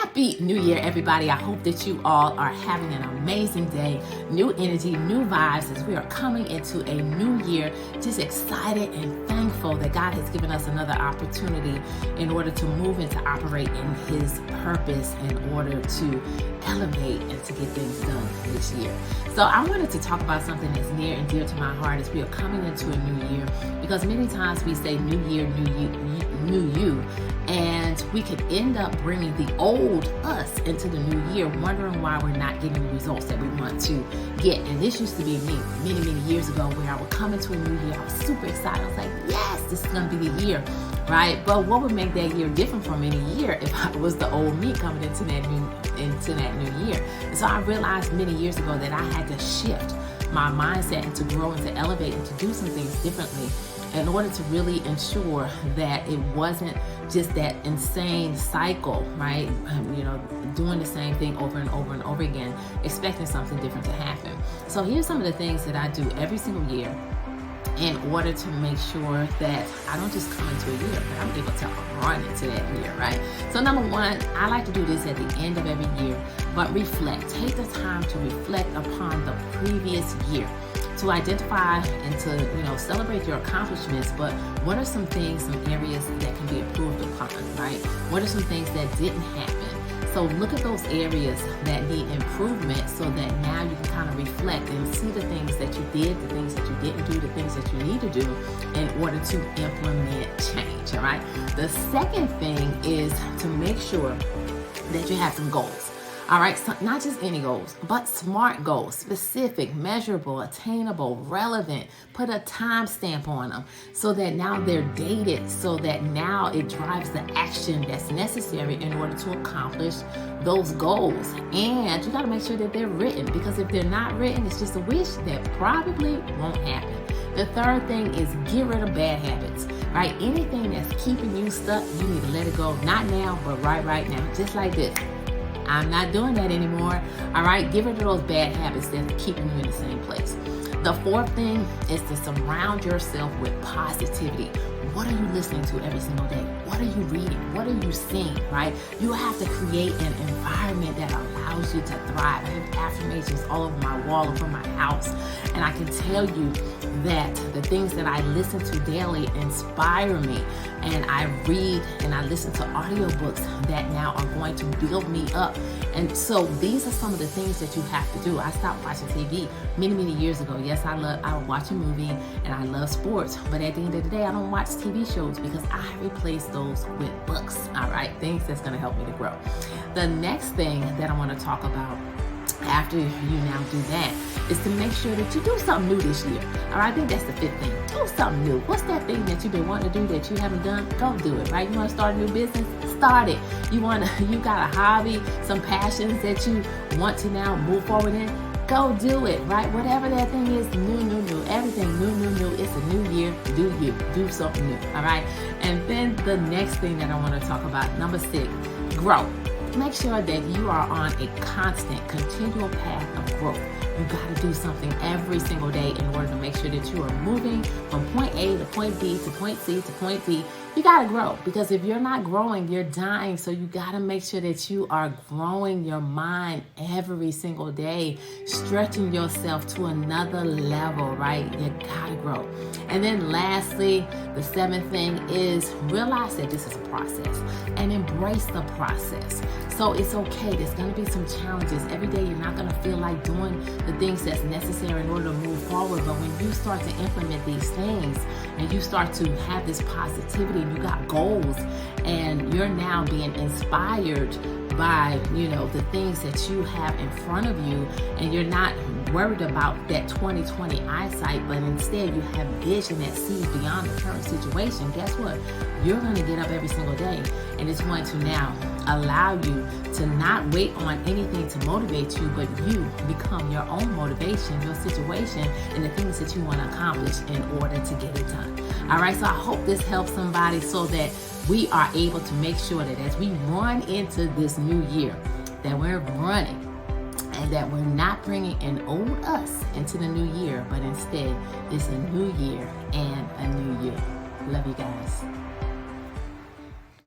Happy New Year, everybody. I hope that you all are having an amazing day. New energy, new vibes as we are coming into a new year. Just excited and thankful that God has given us another opportunity in order to move and to operate in His purpose in order to elevate and to get things done this year. So I wanted to talk about something that's near and dear to my heart as we are coming into a new year, because many times we say new year, new you, and we could end up bringing the old us into the new year, wondering why we're not getting the results that we want to get. And this used to be me many years ago, where I would come into a new year, I was super excited. I was like, yes, this is going to be the year, right? But what would make that year different from any year if I was the old me coming into that new year? And so I realized many years ago that I had to shift my mindset and to grow and to elevate and to do some things differently in order to really ensure that it wasn't just that insane cycle, right? Doing the same thing over and over and over again, expecting something different to happen. So here's some of the things that I do every single year in order to make sure that I don't just come into a year, but I'm able to run into that year, right? So number one, I like to do this at the end of every year, but reflect. Take the time to reflect upon the previous year, to identify and to celebrate your accomplishments, but what are some things, some areas that can be improved upon, right? What are some things that didn't happen? So look at those areas that need improvement so that now you can kind of reflect and see the things that you did, the things that you didn't do, the things that you need to do in order to implement change, all right? The second thing is to make sure that you have some goals. All right, so not just any goals, but smart goals, specific, measurable, attainable, relevant. Put a time stamp on them so that now they're dated, so that now it drives the action that's necessary in order to accomplish those goals. And you got to make sure that they're written, because if they're not written, it's just a wish that probably won't happen. The third thing is get rid of bad habits, right? Anything that's keeping you stuck, you need to let it go. Not now, but right now, just like this. I'm not doing that anymore. All right, get rid of those bad habits that are keeping you in the same place. The fourth thing is to surround yourself with positivity. What are you listening to every single day? What are you reading? What are you seeing, right? You have to create an environment that allows you to thrive. I have affirmations all over my wall, over my house, and I can tell you that the things that I listen to daily inspire me. And I read and I listen to audiobooks that now are going to build me up. And so these are some of the things that you have to do. I stopped watching TV many years ago. Yes, I would watch a movie and I love sports, but at the end of the day, I don't watch TV shows because I replace those with books, all right? Things that's gonna help me to grow. The next thing that I wanna talk about after you now do that is to make sure that you do something new this year. All right, I think that's the fifth thing. Do something new. What's that thing that you've been wanting to do that you haven't done? Go do it, right? You want to start a new business? Start it. You got a hobby, some passions that you want to now move forward in? Go do it, right? Whatever that thing is, new. Everything new. It's a new year. Do you. Do something new, all right? And then the next thing that I want to talk about, number 6, grow. Make sure that you are on a constant, continual path of growth. You got to do something every single day in order to make sure that you are moving from point A to point B to point C to point D. You got to grow, because if you're not growing, you're dying. So you got to make sure that you are growing your mind every single day, stretching yourself to another level, right? You got to grow. And then lastly, the 7th thing is realize that this is a process and embrace the process. So it's okay. There's going to be some challenges. Every day you're not going to feel like doing the things that's necessary in order to move forward. But when you start to implement these things and you start to have this positivity, and you got goals, and you're now being inspired by the things that you have in front of you, and you're not worried about that 20/20 eyesight, but instead you have vision that sees beyond the current situation. Guess what? You're going to get up every single day, and it's going to now allow you to not wait on anything to motivate you, but you become your own motivation, your situation, and the things that you want to accomplish in order to get it done. All right, so I hope this helps somebody so that we are able to make sure that as we run into this new year, that we're running and that we're not bringing an old us into the new year, but instead it's a new year and a new you. Love you guys.